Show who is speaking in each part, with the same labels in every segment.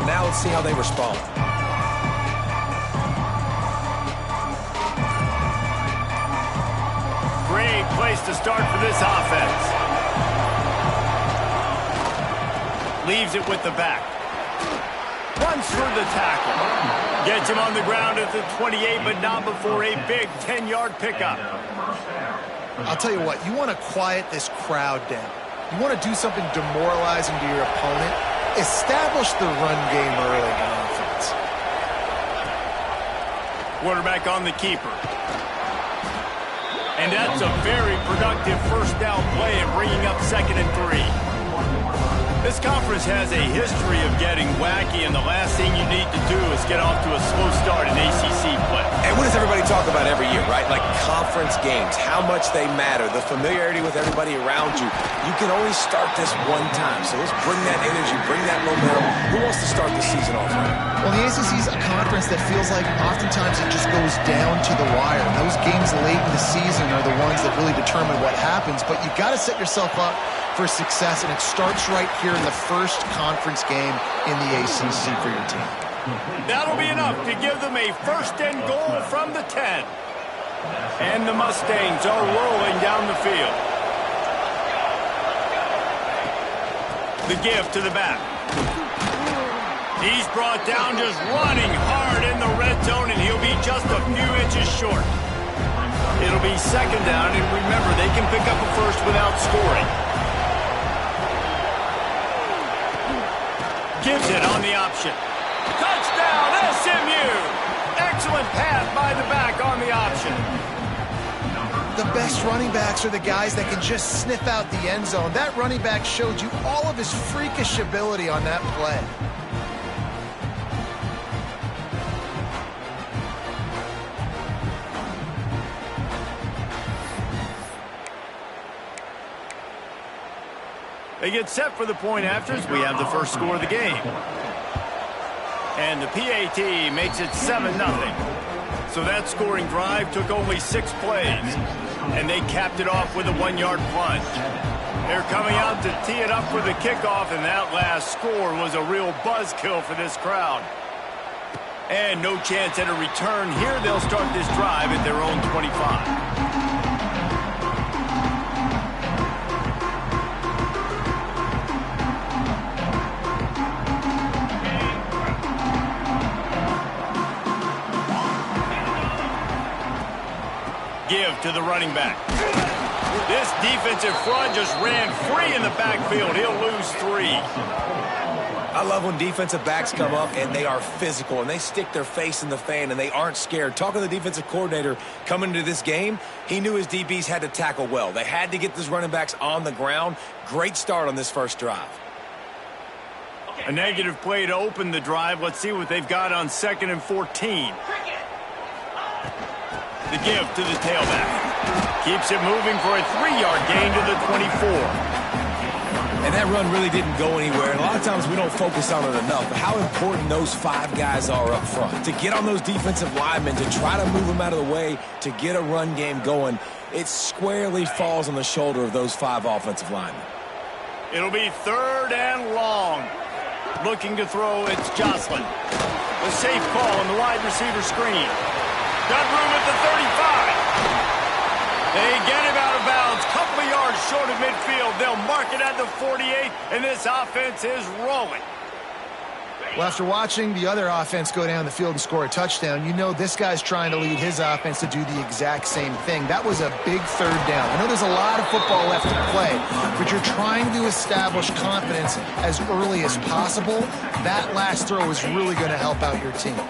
Speaker 1: now let's see how they respond.
Speaker 2: Great place to start for this offense. Leaves it with the back. Runs through the tackle. Gets him on the ground at the 28, but not before a big 10-yard pickup.
Speaker 3: I'll tell you what, you want to quiet this crowd down. You want to do something demoralizing to your opponent. Establish the run game early on offense.
Speaker 2: Quarterback on the keeper. And that's a very productive first down play and bringing up 2nd and 3. This conference has a history of getting wacky, and the last thing you need to do is get off to a slow start in ACC play.
Speaker 1: And what does everybody talk about every year, right? Like conference games, how much they matter, the familiarity with everybody around you. You can only start this one time, so let's bring that energy, bring that momentum. Who wants to start the season off right?
Speaker 3: Well, the ACC is a conference that feels like oftentimes it just goes down to the wire. Those games late in the season are the ones that really determine what happens, but you've got to set yourself up for success, and it starts right here in the first conference game in the ACC for your team.
Speaker 2: That'll be enough to give them a 1st and goal from the 10. And the Mustangs are rolling down the field. The give to the back. He's brought down just running hard in the red zone, and he'll be just a few inches short. It'll be 2nd down, and remember, they can pick up a first without scoring. Gives it on the option. Touchdown, SMU! Excellent pass by the back on the option.
Speaker 3: The best running backs are the guys that can just sniff out the end zone. That running back showed you all of his freakish ability on that play.
Speaker 2: They get set for the point afters. We have the first score of the game. And the PAT makes it 7-0. So that scoring drive took only 6 plays. And they capped it off with a 1-yard plunge. They're coming out to tee it up for the kickoff, and that last score was a real buzzkill for this crowd. And no chance at a return here. They'll start this drive at their own 25. Give to the running back. This defensive front just ran free in the backfield. He'll lose 3.
Speaker 1: I love when defensive backs come up and they are physical and they stick their face in the fan and they aren't scared. Talking to the defensive coordinator coming into this game, he knew his DBs had to tackle well. They had to get those running backs on the ground. Great start on this first drive.
Speaker 2: A negative play to open the drive. Let's see what they've got on 2nd and 14. The give to the tailback. Keeps it moving for a 3-yard gain to the 24.
Speaker 1: And that run really didn't go anywhere. And a lot of times we don't focus on it enough. But how important those 5 guys are up front. To get on those defensive linemen, to try to move them out of the way, to get a run game going, it squarely falls on the shoulder of those 5 offensive linemen. It'll be 3rd and long. Looking to throw, it's Jocelyn. A safe call on the wide receiver screen. Got room at the 35. They get him out of bounds. Couple of yards short of midfield. They'll mark it at the 48, and this offense is rolling.
Speaker 3: Well, after watching the other offense go down the field and score a touchdown, you know this guy's trying to lead his offense to do the exact same thing. That was a big 3rd down. I know there's a lot of football left to play, but you're trying to establish confidence as early as possible. That last throw is really going to help out your team.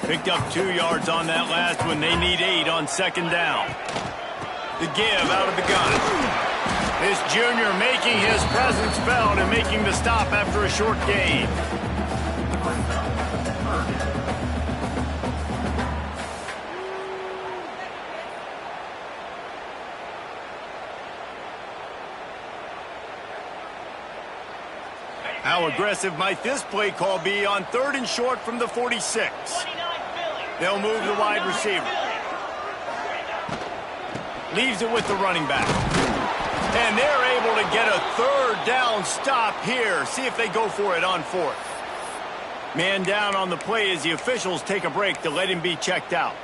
Speaker 2: Picked up 2 yards on that last one. They need 8 on 2nd down. The give out of the gun. This junior making his presence felt and making the stop after a short gain. How aggressive might this play call be on 3rd and short from the 46? They'll move the wide receiver. Leaves it with the running back. And they're able to get a 3rd down stop here. See if they go for it on 4th. Man down on the play as the officials take a break to let him be checked out.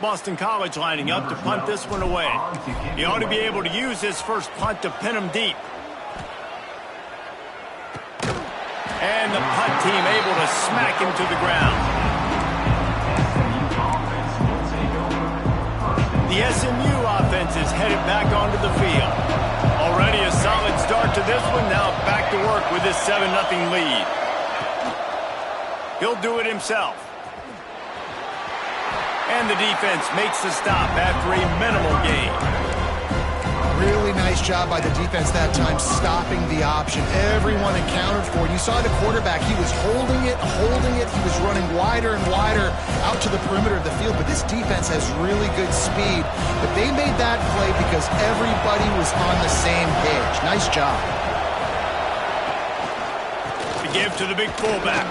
Speaker 2: Boston College lining up to punt this one away. He ought to be able to use his first punt to pin him deep. And the punt team able to smack him to the ground. The SMU offense is headed back onto the field. Already a solid start to this one. Now back to work with his 7-0 lead. He'll do it himself. And the defense makes the stop after a minimal gain.
Speaker 3: Really nice job by the defense that time, stopping the option. Everyone accounted for it. You saw the quarterback. He was holding it. He was running wider and wider out to the perimeter of the field. But this defense has really good speed. But they made that play because everybody was on the same page. Nice job.
Speaker 2: To give to the big fullback.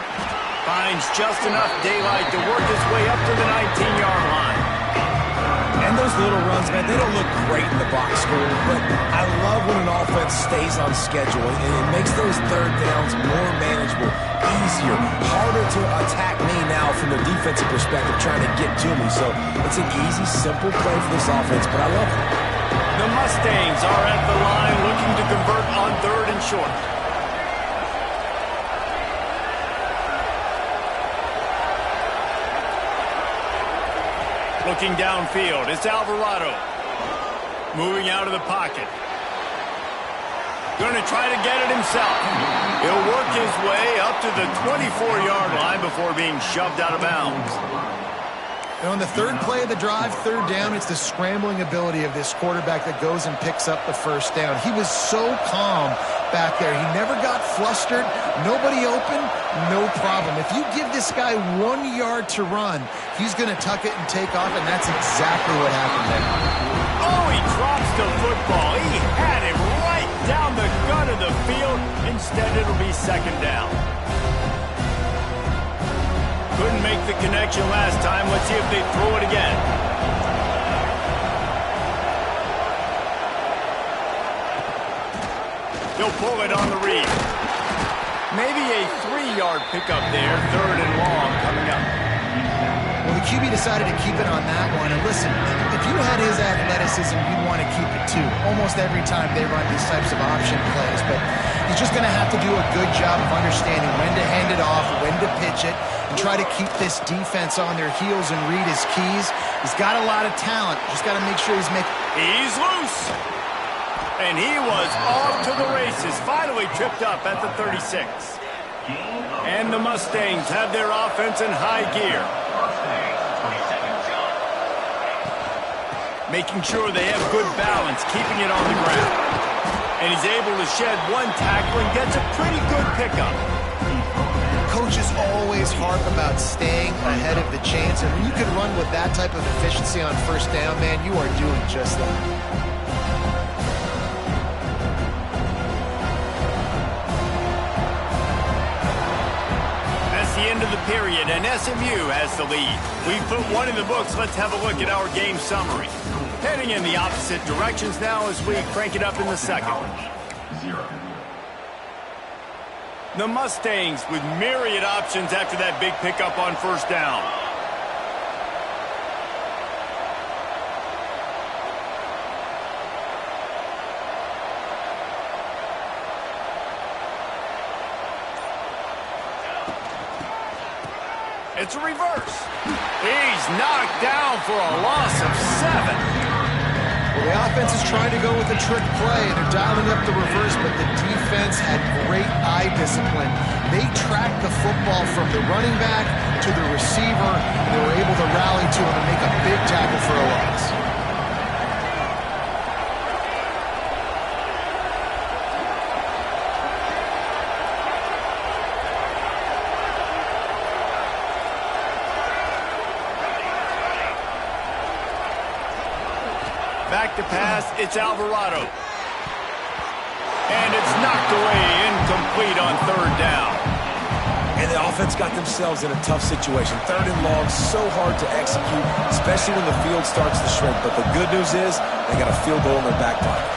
Speaker 2: Finds just enough daylight to work his way up to the 19-yard line.
Speaker 1: And those little runs, man, they don't look great in the box score, but I love when an offense stays on schedule, and it makes those third downs more manageable, easier, harder to attack me now from the defensive perspective trying to get to me. So it's an easy, simple play for this offense, but I love it.
Speaker 2: The Mustangs are at the line looking to convert on 3rd and short. Looking downfield, it's Alvarado. Moving out of the pocket. Going to try to get it himself. He'll work his way up to the 24-yard line before being shoved out of bounds.
Speaker 3: And on the third play of the drive, 3rd down, it's the scrambling ability of this quarterback that goes and picks up the 1st down. He was so calm back there. He never got flustered. Nobody open, no problem. If you give this guy 1 yard to run, he's going to tuck it and take off, and that's exactly what happened there.
Speaker 2: Oh, he drops the football. He had him right down the gut of the field. Instead, it'll be 2nd down. Couldn't make the connection last time. Let's see if they throw it again. He'll pull it on the read. Maybe a 3-yard pickup there. 3rd and long coming up.
Speaker 3: Well, the QB decided to keep it on that one. And listen, if you had his athleticism, you'd want to keep it too. Almost every time they run these types of option plays. But he's just going to have to do a good job of understanding when to hand it off, when to pitch it, and try to keep this defense on their heels and read his keys. He's got a lot of talent. Just got to make sure he's making...
Speaker 2: He's loose. And he was off to the races. Finally tripped up at the 36. And the Mustangs have their offense in high gear. Making sure they have good balance, keeping it on the ground. And he's able to shed one tackle and gets a pretty good pickup.
Speaker 3: Coaches always harp about staying ahead of the chains, and when you can run with that type of efficiency on 1st down, man, you are doing just that.
Speaker 2: That's the end of the period, and SMU has the lead. We've put one in the books. Let's have a look at our game summary. Heading in the opposite directions now as we crank it up in the 2nd. The Mustangs with myriad options after that big pickup on 1st down. It's a reverse. He's knocked down for a loss of 7.
Speaker 3: Well, the offense is trying to go with a trick play, and they're dialing up the reverse, but the defense had great eye discipline. They tracked the football from the running back to the receiver, and they were able to rally to him and make a big tackle for a loss.
Speaker 2: Back to pass, it's Alvarado. And it's knocked away, incomplete on 3rd down.
Speaker 1: And the offense got themselves in a tough situation. 3rd and long, so hard to execute, especially when the field starts to shrink. But the good news is they got a field goal in their back pocket.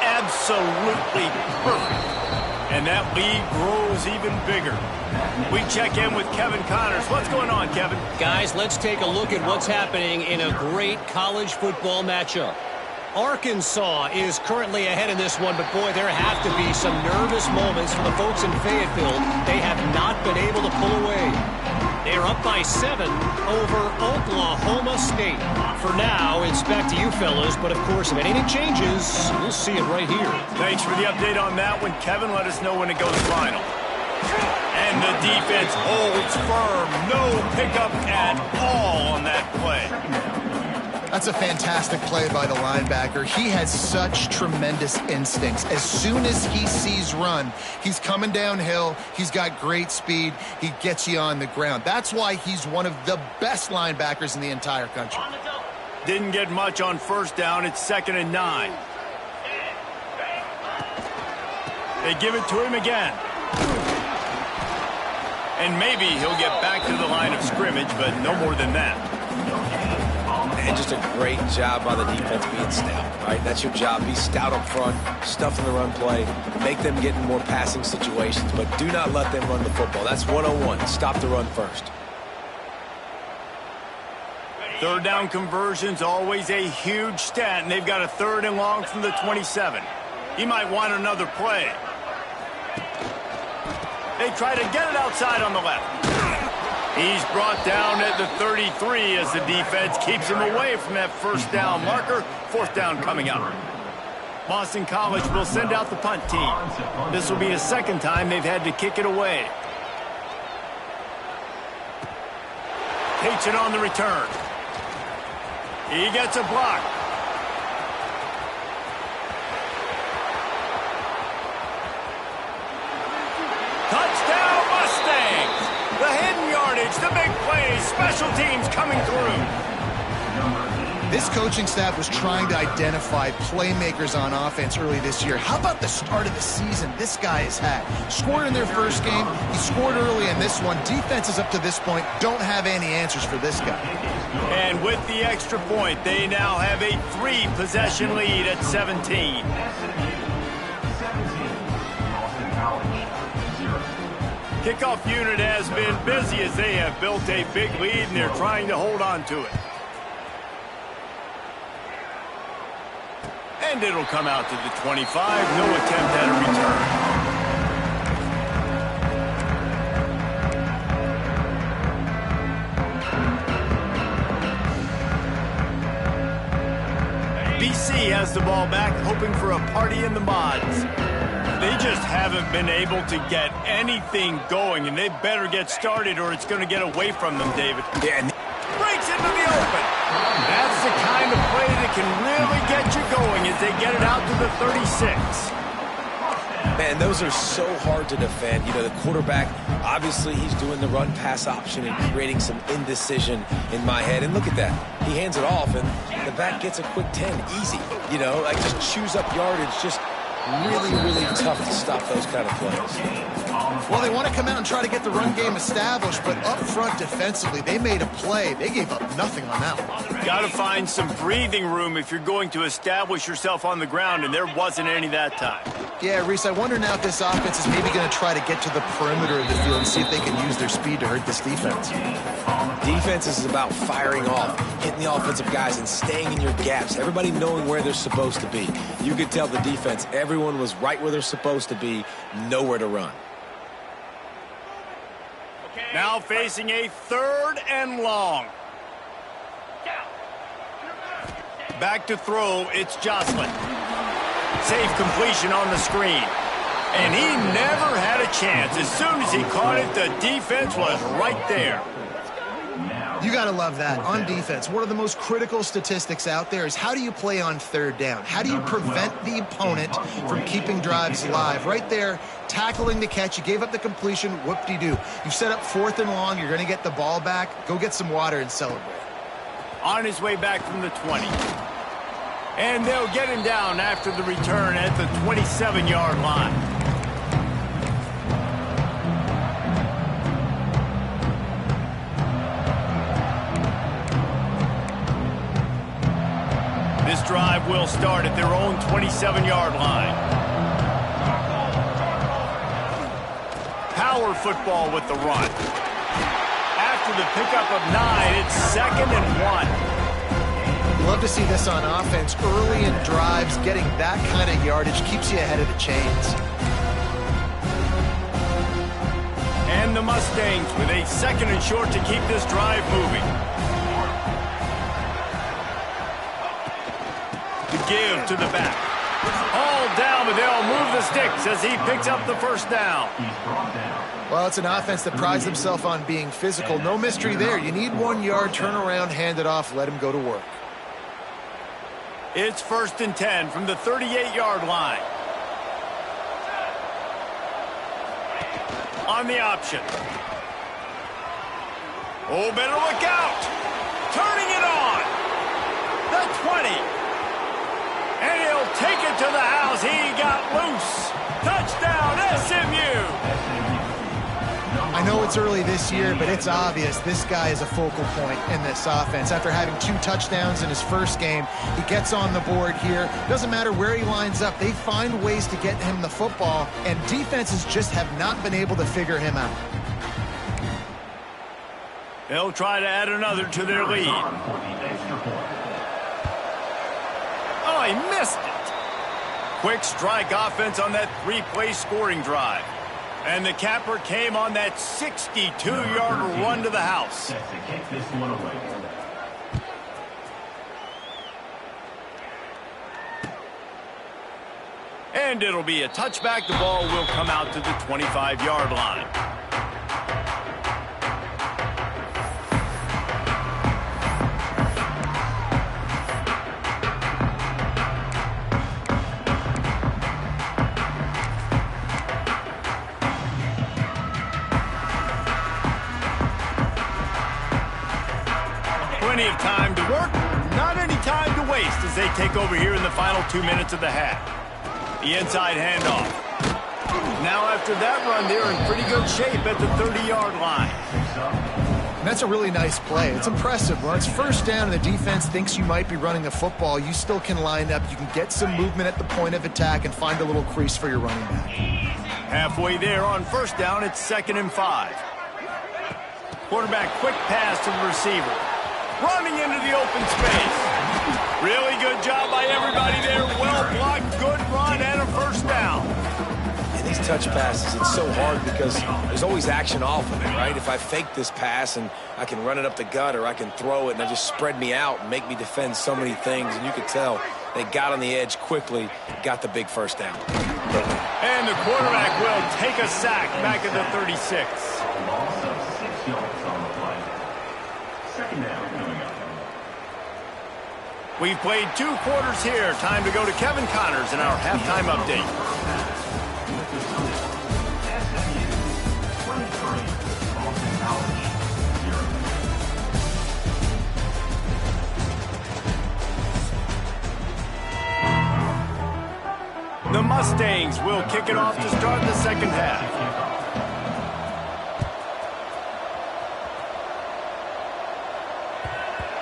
Speaker 2: Absolutely perfect. And that lead grows even bigger. We check in with Kevin Connors. What's going on, Kevin?
Speaker 4: Guys, let's take a look at what's happening in a great college football matchup. Arkansas is currently ahead in this one, but boy, there have to be some nervous moments for the folks in Fayetteville. They have not been able to pull away. They're up by 7 over Oklahoma State. For now, it's back to you fellas, but of course, if anything changes, we'll see it right here.
Speaker 2: Thanks for the update on that one, Kevin. Let us know when it goes final. And the defense holds firm. No pickup at all on that play.
Speaker 3: That's a fantastic play by the linebacker. He has such tremendous instincts. As soon as he sees run, he's coming downhill. He's got great speed. He gets you on the ground. That's why he's one of the best linebackers in the entire country.
Speaker 2: Didn't get much on 1st down. It's 2nd and 9. They give it to him again. And maybe he'll get back to the line of scrimmage, but no more than that.
Speaker 1: And just a great job by the defense being stout, right? That's your job. Be stout up front, stuff in the run play, make them get in more passing situations, but do not let them run the football. That's 101. Stop the run first.
Speaker 2: 3rd down conversion's always a huge stat, and they've got a 3rd and long from the 27. He might want another play. They try to get it outside on the left. He's brought down at the 33 as the defense keeps him away from that 1st down marker. 4th down coming up. Boston College will send out the punt team. This will be the 2nd time they've had to kick it away. Takes it on the return. He gets a block. Touchdown Mustangs! The hidden yardage, the big plays, special teams coming through.
Speaker 3: This coaching staff was trying to identify playmakers on offense early this year. How about the start of the season this guy has had? Scored in their 1st game. He scored early in this one. Defenses up to this point don't have any answers for this guy.
Speaker 2: And with the extra point, they now have a 3-possession lead at 17. Kickoff unit has been busy as they have built a big lead, and they're trying to hold on to it. And it'll come out to the 25. No attempt at a return. BC has the ball back, hoping for a party in the mods. They just haven't been able to get anything going, and they better get started or it's going to get away from them, David.
Speaker 1: Yeah,
Speaker 2: Breaks into the open. That's the kind of play that can really get you going as they get it out to the 36.
Speaker 1: Man, those are so hard to defend. You know, the quarterback, obviously he's doing the run-pass option and creating some indecision in my head. And look at that. He hands it off, and the back gets a quick 10. Easy. You know, like just chews up yardage. Just really, really tough to stop those kind of plays.
Speaker 3: Well, they want to come out and try to get the run game established, but up front defensively, they made a play. They gave up nothing on that one.
Speaker 2: Got to find some breathing room if you're going to establish yourself on the ground, and there wasn't any that time.
Speaker 3: Yeah, Reese, I wonder now if this offense is maybe going to try to get to the perimeter of the field and see if they can use their speed to hurt this defense.
Speaker 1: Defense is about firing off, hitting the offensive guys, and staying in your gaps. Everybody knowing where they're supposed to be. You could tell the defense, everyone was right where they're supposed to be, nowhere to run.
Speaker 2: Now facing a 3rd and long. Back to throw, it's Jocelyn. Safe completion on the screen. And he never had a chance. As soon as he caught it, the defense was right there.
Speaker 3: You got to love that. On defense, one of the most critical statistics out there is how do you play on 3rd down? How do you prevent the opponent from keeping drives alive? Right there, tackling the catch. You gave up the completion. Whoop-de-doo. You set up 4th and long. You're going to get the ball back. Go get some water and celebrate.
Speaker 2: On his way back from the 20. And they'll get him down after the return at the 27-yard line. This drive will start at their own 27-yard line. Power football with the run. After the pickup of 9, it's 2nd and 1.
Speaker 3: Love to see this on offense. Early in drives, getting that kind of yardage keeps you ahead of the chains.
Speaker 2: And the Mustangs with a 2nd and short to keep this drive moving. The give to the back. All down, but they'll move the sticks as he picks up the first down.
Speaker 3: Well, it's an offense that prides themselves on being physical. No mystery there. You need 1 yard, turn around, hand it off, let him go to work.
Speaker 2: It's 1st and 10 from the 38-yard line. On the option. Oh, better look out. Turning it on. The 20. And he'll take it to the house. He got loose. Touchdown, SMU.
Speaker 3: I know it's early this year, but it's obvious this guy is a focal point in this offense. After having 2 touchdowns in his first game, he gets on the board here. Doesn't matter where he lines up. They find ways to get him the football, and defenses just have not been able to figure him out.
Speaker 2: They'll try to add another to their lead. Oh, he missed it. Quick strike offense on that 3-play scoring drive. And the capper came on that 62-yard run to the house. And it'll be a touchback. The ball will come out to the 25-yard line. Plenty of time to work, not any time to waste as they take over here in the final 2 minutes of the half. The inside handoff. Now after that run, they're in pretty good shape at the 30-yard line.
Speaker 3: And that's a really nice play. It's impressive. When it's 1st down and the defense thinks you might be running the football, you still can line up. You can get some movement at the point of attack and find a little crease for your running back.
Speaker 2: Halfway there on 1st down, it's 2nd and 5. Quarterback quick pass to the receiver. Running into the open space. Really good job by everybody there. Well blocked, good run, and a 1st down.
Speaker 1: And these touch passes, it's so hard because there's always action off of it, right? If I fake this pass and I can run it up the gut or I can throw it and I just spread me out and make me defend so many things. And you could tell they got on the edge quickly, got the big 1st down.
Speaker 2: And the quarterback will take a sack back at the 36. We've played 2 quarters here. Time to go to Kevin Connors in our halftime update. The Mustangs will kick it off to start the 2nd half.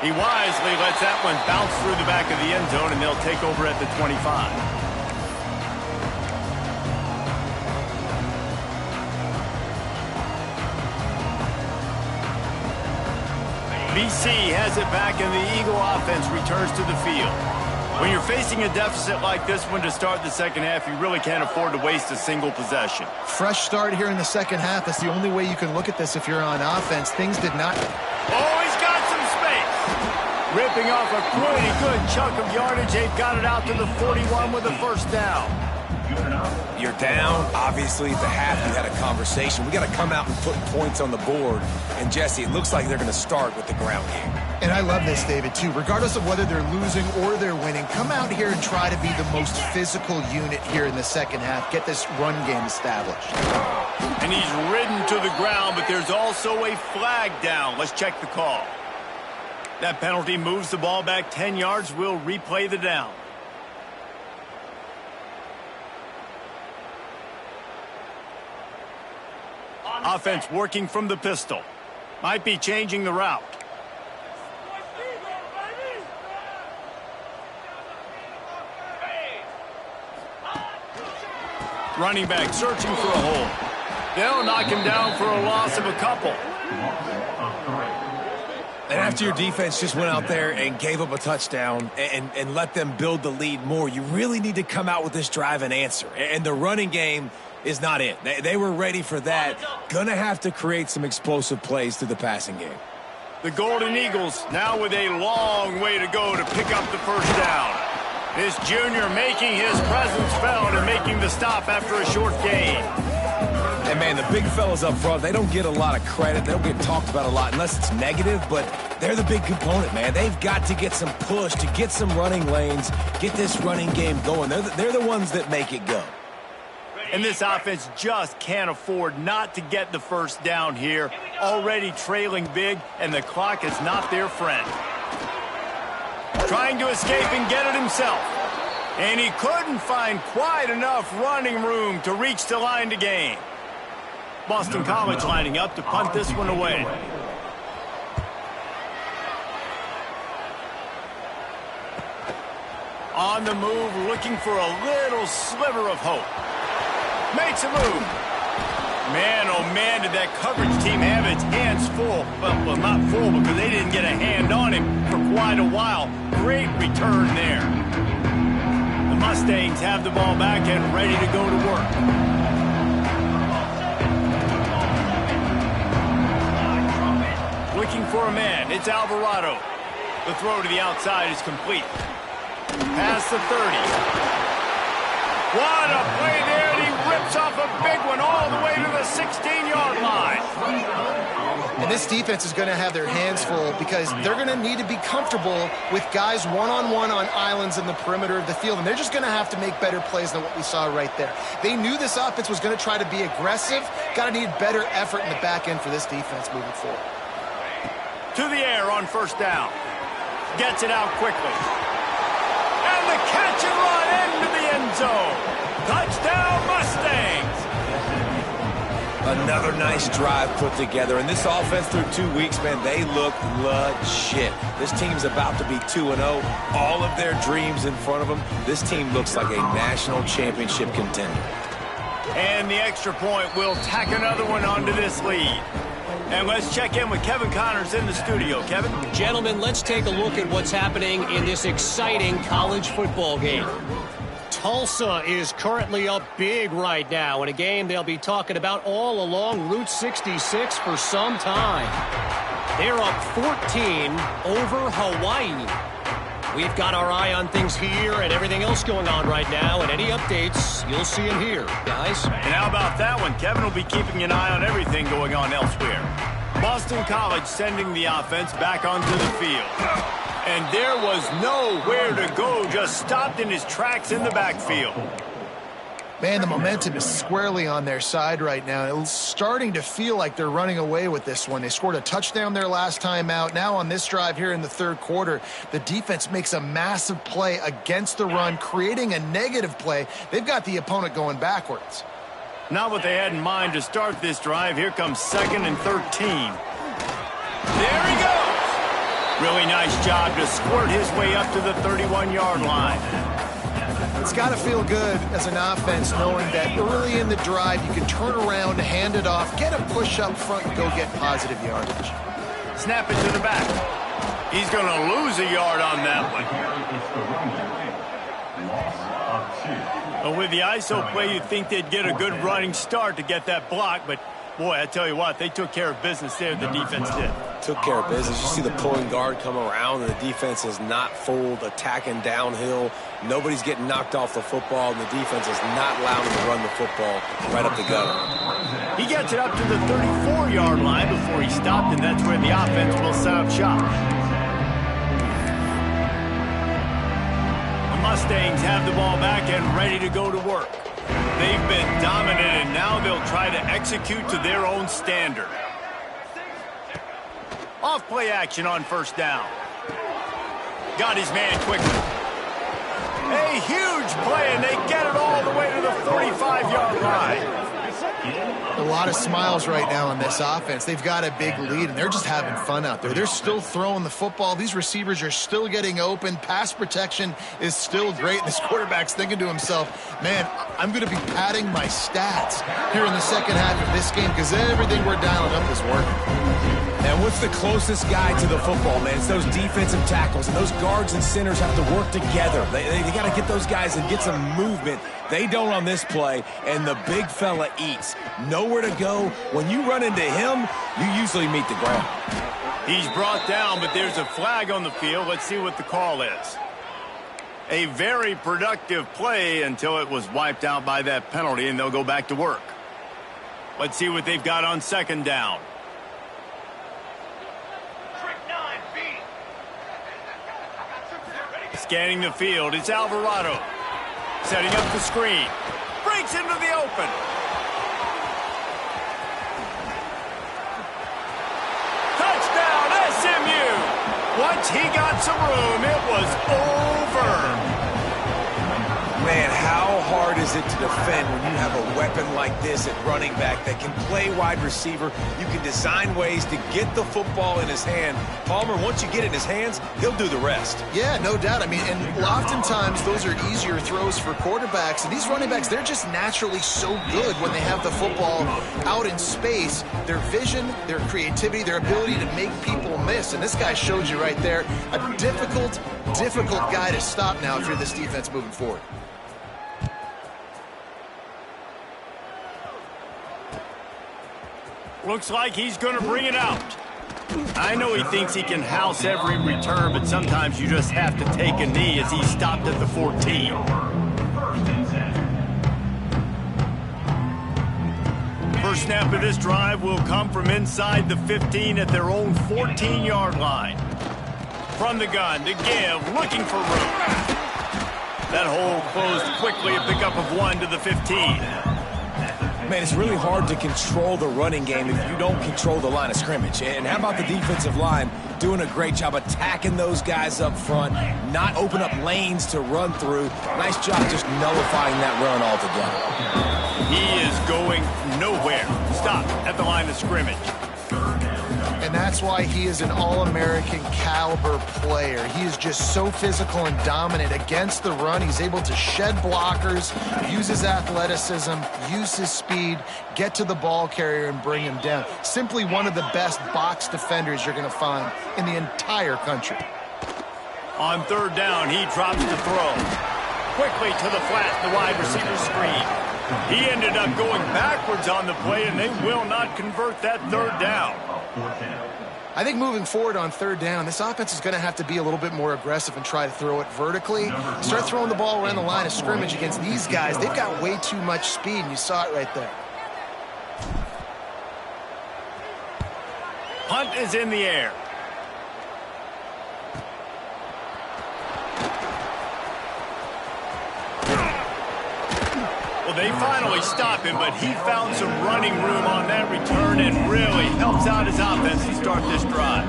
Speaker 2: He wisely lets that one bounce through the back of the end zone, and they'll take over at the 25. BC has it back, and the Eagle offense returns to the field. When you're facing a deficit like this one to start the 2nd half, you really can't afford to waste a single possession.
Speaker 3: Fresh start here in the 2nd half. That's the only way you can look at this if you're on offense. Things did not...
Speaker 2: Oh, he's got some space. Ripping off a pretty good chunk of yardage. They've got it out to the 41 with a 1st down.
Speaker 1: You're down. Obviously, at the half, you had a conversation. We got to come out and put points on the board. And, Jesse, it looks like they're going to start with the ground game.
Speaker 3: And I love this, David, too. Regardless of whether they're losing or they're winning, come out here and try to be the most physical unit here in the 2nd half. Get this run game established.
Speaker 2: And he's ridden to the ground, but there's also a flag down. Let's check the call. That penalty moves the ball back 10 yards. We'll replay the down. Offense working from the pistol. Might be changing the route. Running back searching for a hole. They'll knock him down for a loss of a couple.
Speaker 1: And after your defense just went out there and gave up a touchdown and let them build the lead more, you really need to come out with this drive and answer. And the running game is not it. They were ready for that. Gonna have to create some explosive plays through the passing game.
Speaker 2: The Golden Eagles now with a long way to go to pick up the first down. This junior making his presence felt and making the stop after a short gain.
Speaker 1: And, man, the big fellas up front, they don't get a lot of credit. They don't get talked about a lot unless it's negative, but they're the big component, man. They've got to get some push, to get some running lanes, get this running game going. They're the ones that make it go.
Speaker 2: And this offense just can't afford not to get the first down here. Already trailing big, and the clock is not their friend. Trying to escape and get it himself. And he couldn't find quite enough running room to reach the line to gain. Boston College lining up to punt this one away. On the move, looking for a little sliver of hope. Makes a move. Man, oh man, did that coverage team have its hands full. Well, not full because they didn't get a hand on him for quite a while. Great return there. The Mustangs have the ball back and ready to go to work. Looking for a man. It's Alvarado. The throw to the outside is complete. Past the 30. What a play there. And he rips off a big one all the way to the 16-yard line.
Speaker 3: And this defense is going to have their hands full because they're going to need to be comfortable with guys one-on-one on islands in the perimeter of the field. And they're just going to have to make better plays than what we saw right there. They knew this offense was going to try to be aggressive. Got to need better effort in the back end for this defense moving forward.
Speaker 2: To the air on first down. Gets it out quickly. And the catch and run into the end zone. Touchdown Mustangs.
Speaker 1: Another nice drive put together. And this offense through 2 weeks, man, they look legit. This team's about to be 2-0. All of their dreams in front of them. This team looks like a national championship contender.
Speaker 2: And the extra point will tack another one onto this lead. And let's check in with Kevin Connors in the studio. Kevin?
Speaker 4: Gentlemen, let's take a look at what's happening in this exciting college football game. Tulsa is currently up big right now in a game they'll be talking about all along Route 66 for some time. They're up 14 over Hawaii. We've got our eye on things here and everything else going on right now, and any updates, you'll see them here, guys.
Speaker 2: And how about that one? Kevin will be keeping an eye on everything going on elsewhere. Boston College sending the offense back onto the field. And there was nowhere to go, just stopped in his tracks in the backfield.
Speaker 3: Man, the momentum is squarely on their side right now. It's starting to feel like they're running away with this one. They scored a touchdown their last time out. Now on this drive here in the third quarter, the defense makes a massive play against the run, creating a negative play. They've got the opponent going backwards.
Speaker 2: Not what they had in mind to start this drive. Here comes 2nd and 13. There he goes. Really nice job to squirt his way up to the 31-yard line.
Speaker 3: It's got to feel good as an offense knowing that early in the drive you can turn around, hand it off, get a push up front, and go get positive yardage.
Speaker 2: Snap it to the back. He's going to lose a yard on that one. Well, with the ISO play, you'd think they'd get a good running start to get that block, but boy, I tell you what, they took care of business there, the defense did.
Speaker 1: Took care of business. You see the pulling guard come around, and the defense is not fooled, attacking downhill. Nobody's getting knocked off the football, and the defense is not allowing them to run the football right up the gutter.
Speaker 2: He gets it up to the 34-yard line before he stopped, and that's where the offense will set up shop. The Mustangs have the ball back and ready to go to work. They've been dominant, and now they'll try to execute to their own standard. Off play action on first down. Got his man quickly. A huge play, and they get it all the way to the 45-yard line.
Speaker 3: A lot of smiles right now on this offense. They've got a big lead, and they're just having fun out there. They're still throwing the football. These receivers are still getting open. Pass protection is still great. And this quarterback's thinking to himself, man, I'm going to be padding my stats here in the second half of this game because everything we're dialing up is working.
Speaker 1: And what's the closest guy to the football, man? It's those defensive tackles, and those guards and centers have to work together. They got to get those guys and get some movement. They don't on this play, and the big fella eats. Nowhere to go. When you run into him, you usually meet the ground.
Speaker 2: He's brought down, but there's a flag on the field. Let's see what the call is. A very productive play until it was wiped out by that penalty, and they'll go back to work. Let's see what they've got on second down. Scanning the field, it's Alvarado. Setting up the screen. Breaks into the open. Touchdown, SMU! Once he got some room, it was over.
Speaker 1: Man, how hard is it to defend when you have a weapon like this at running back that can play wide receiver? You can design ways to get the football in his hand. Palmer, once you get it in his hands, he'll do the rest.
Speaker 3: Yeah, no doubt. I mean, and oftentimes those are easier throws for quarterbacks. And these running backs, they're just naturally so good when they have the football out in space. Their vision, their creativity, their ability to make people miss. And this guy showed you right there a difficult guy to stop now if you're this defense moving forward.
Speaker 2: Looks like he's going to bring it out. I know he thinks he can house every return, but sometimes you just have to take a knee as he stopped at the 14. First snap of this drive will come from inside the 15 at their own 14-yard line. From the gun to give, looking for room. That hole closed quickly, a pickup of 1 to the 15.
Speaker 1: Man, it's really hard to control the running game if you don't control the line of scrimmage. And how about the defensive line doing a great job attacking those guys up front, not open up lanes to run through. Nice job just nullifying that run altogether.
Speaker 2: He is going nowhere. Stop at the line of scrimmage.
Speaker 3: And that's why he is an All-American caliber player. He is just so physical and dominant against the run. He's able to shed blockers, use his athleticism, use his speed, get to the ball carrier and bring him down. Simply one of the best box defenders you're going to find in the entire country.
Speaker 2: On third down, he drops the throw. Quickly to the flat, the wide receiver screen. He ended up going backwards on the play, and they will not convert that third down.
Speaker 3: I think moving forward on third down, this offense is going to have to be a little bit more aggressive and try to throw it vertically. Start throwing the ball around the line of scrimmage against these guys. They've got way too much speed, and you saw it right there.
Speaker 2: Punt is in the air. Well, they finally stop him, but he found some running room on that return and really helps out his offense to start this drive.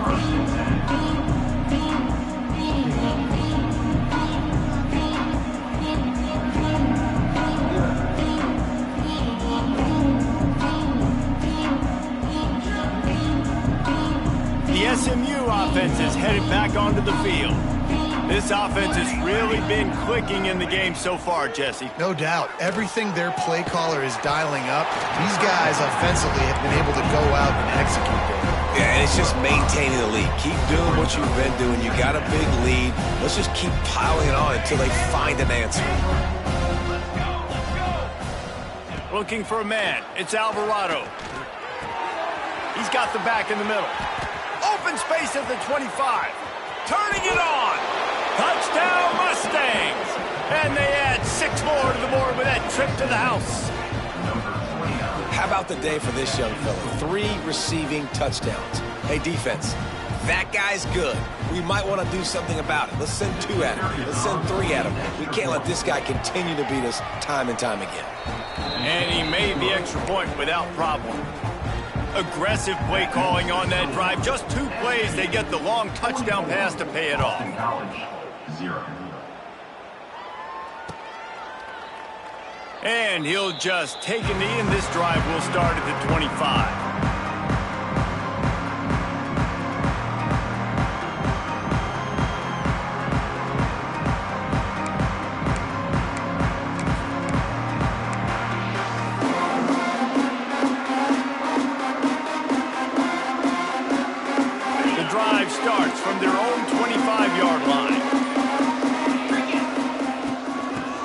Speaker 2: The SMU offense is headed back onto the field. This offense has really been clicking in the game so far, Jesse.
Speaker 3: No doubt. Everything their play caller is dialing up, these guys offensively have been able to go out and execute there.
Speaker 1: Yeah, and it's just maintaining the lead. Keep doing what you've been doing. You got a big lead. Let's just keep piling it on until they find an answer.
Speaker 2: Looking for a man. It's Alvarado. He's got the back in the middle. Open space at the 25. Turning it on. Touchdown Mustangs. And they add 6 more to the board with that trip to the house.
Speaker 1: How about the day for this young fella? 3 receiving touchdowns. Hey, defense, that guy's good. We might want to do something about it. Let's send 2 at him. Let's send 3 at him. We can't let this guy continue to beat us time and time again.
Speaker 2: And he made the extra point without problem. Aggressive play calling on that drive. Just 2 plays, they get the long touchdown pass to pay it off. 。
Speaker 3: A
Speaker 2: And he'll just take a knee, and this drive will start at the 25. Starts from their own 25-yard line.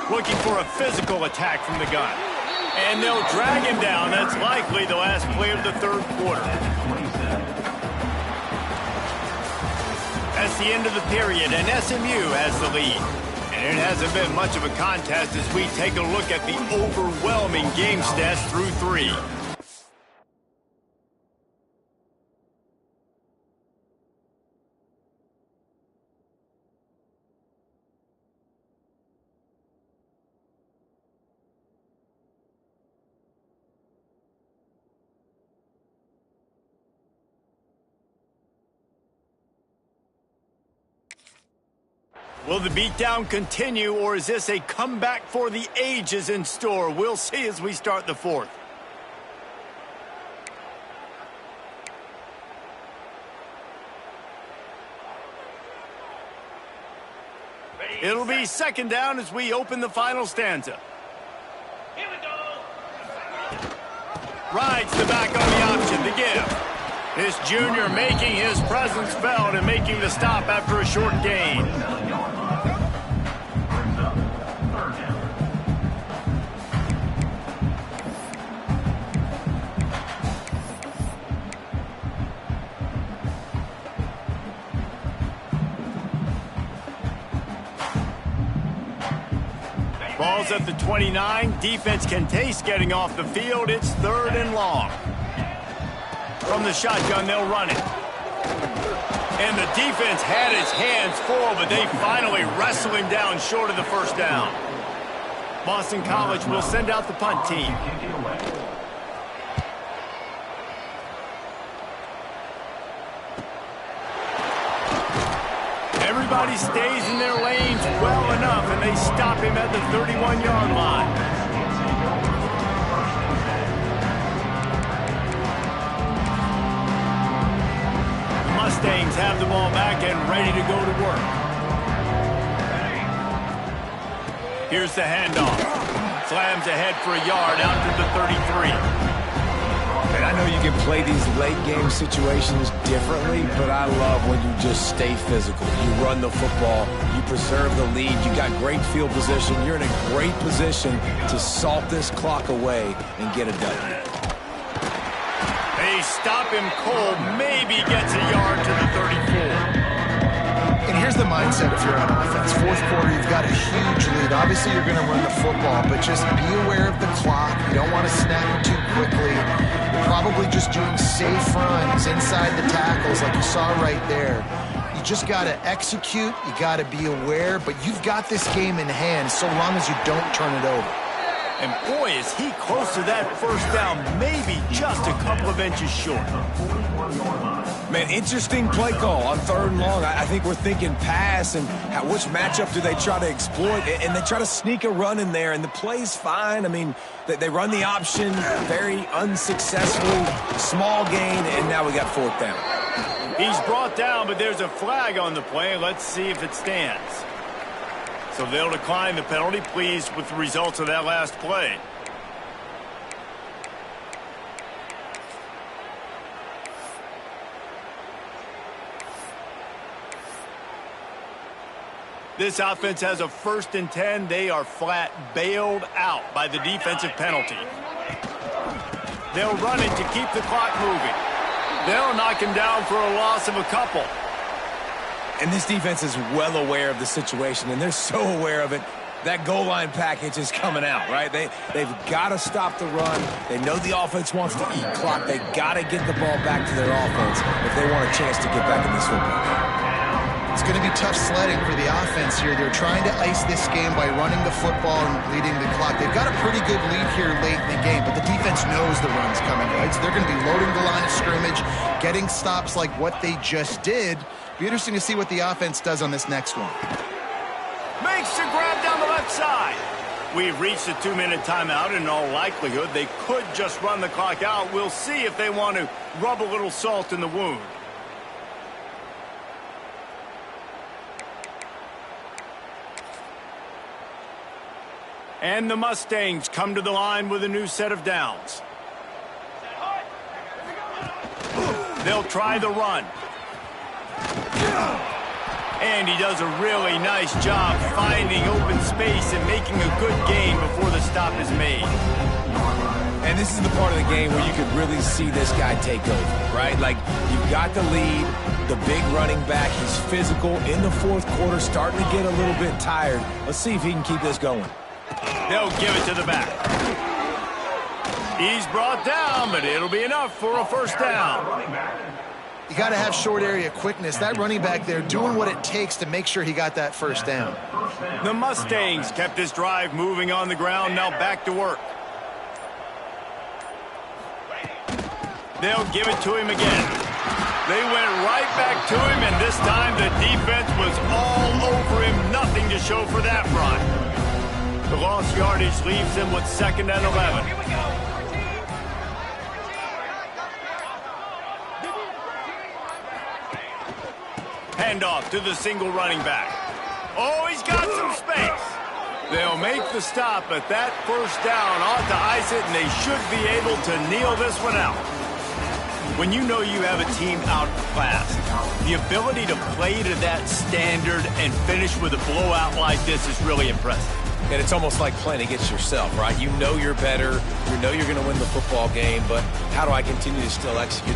Speaker 2: Looking for a physical attack from the gun. And they'll drag him down. That's likely the last play of the third quarter. That's the end of the period, and SMU has the lead. And it hasn't been much of a contest as we take a look at the overwhelming game stats through 3. Will the beatdown continue, or is this a comeback for the ages in store? We'll see as we start the fourth. It'll be second down as we open the final stanza. Here we go. Rides the back on the option to give. This junior making his presence felt and making the stop after a short gain. Ball's at the 29. Defense can taste getting off the field. It's 3rd and long. From the shotgun, they'll run it. And the defense had his hands full, but they finally wrestle him down short of the first down. Boston College will send out the punt team. Everybody stays in their lanes well enough, and they stop him at the 31-yard line. Mustangs have the ball back and ready to go to work. Here's the handoff. Slams ahead for a yard out to the 33.
Speaker 1: And I know you can play these late game situations differently, but I love when you just stay physical. You run the football, you preserve the lead, you got great field position, you're in a great position to salt this clock away and get a W.
Speaker 2: They stop him cold, maybe gets a yard to the 34.
Speaker 3: And here's the mindset if you're on offense. Fourth quarter, you've got a huge lead. Obviously, you're going to run the football, but just be aware of the clock. You don't want to snap it too quickly. You're probably just doing safe runs inside the tackles like you saw right there. You just got to execute. You got to be aware, but you've got this game in hand so long as you don't turn it over.
Speaker 2: And boy, is he close to that first down, maybe just a couple of inches short.
Speaker 1: Man, interesting play call on 3rd and long. I think we're thinking pass and which matchup do they try to exploit, and they try to sneak a run in there, and the play's fine. I mean, they run the option very unsuccessfully, small gain, and now we got 4th down.
Speaker 2: He's brought down, but there's a flag on the play. Let's see if it stands. So they'll decline the penalty, pleased with the results of that last play. This offense has a 1st and 10. They are flat bailed out by the defensive penalty. They'll run it to keep the clock moving. They'll knock him down for a loss of a couple.
Speaker 1: And this defense is well aware of the situation, and they're so aware of it. That goal line package is coming out, right? They've got to stop the run. They know the offense wants to eat clock. They got to get the ball back to their offense if they want a chance to get back in this football game.
Speaker 3: It's going to be tough sledding for the offense here. They're trying to ice this game by running the football and leading the clock. They've got a pretty good lead here late in the game, but the defense knows the run's coming, right? So they're going to be loading the line of scrimmage, getting stops like what they just did. Be interesting to see what the offense does on this next one.
Speaker 2: Makes the grab down the left side. We've reached a 2-minute timeout, and in all likelihood, they could just run the clock out. We'll see if they want to rub a little salt in the wound. And the Mustangs come to the line with a new set of downs. They'll try the run. And he does a really nice job finding open space and making a good gain before the stop is made.
Speaker 1: And this is the part of the game where you could really see this guy take over, right? Like, you've got the lead, the big running back. He's physical in the fourth quarter, starting to get a little bit tired. Let's see if he can keep this going.
Speaker 2: They'll give it to the back. He's brought down, but it'll be enough for a first down.
Speaker 3: You got to have short area quickness. That running back there doing what it takes to make sure he got that first down.
Speaker 2: The Mustangs kept this drive moving on the ground. Now back to work. They'll give it to him again. They went right back to him, and this time the defense was all over him. Nothing to show for that run. The lost yardage leaves him with 2nd and 11. Handoff to the single running back. Oh, he's got some space. They'll make the stop, but that first down ought to ice it, and they should be able to kneel this one out. When you know you have a team outclassed, the ability to play to that standard and finish with a blowout like this is really impressive.
Speaker 1: And it's almost like playing against yourself, right? You know you're better. You know you're going to win the football game, but how do I continue to still execute?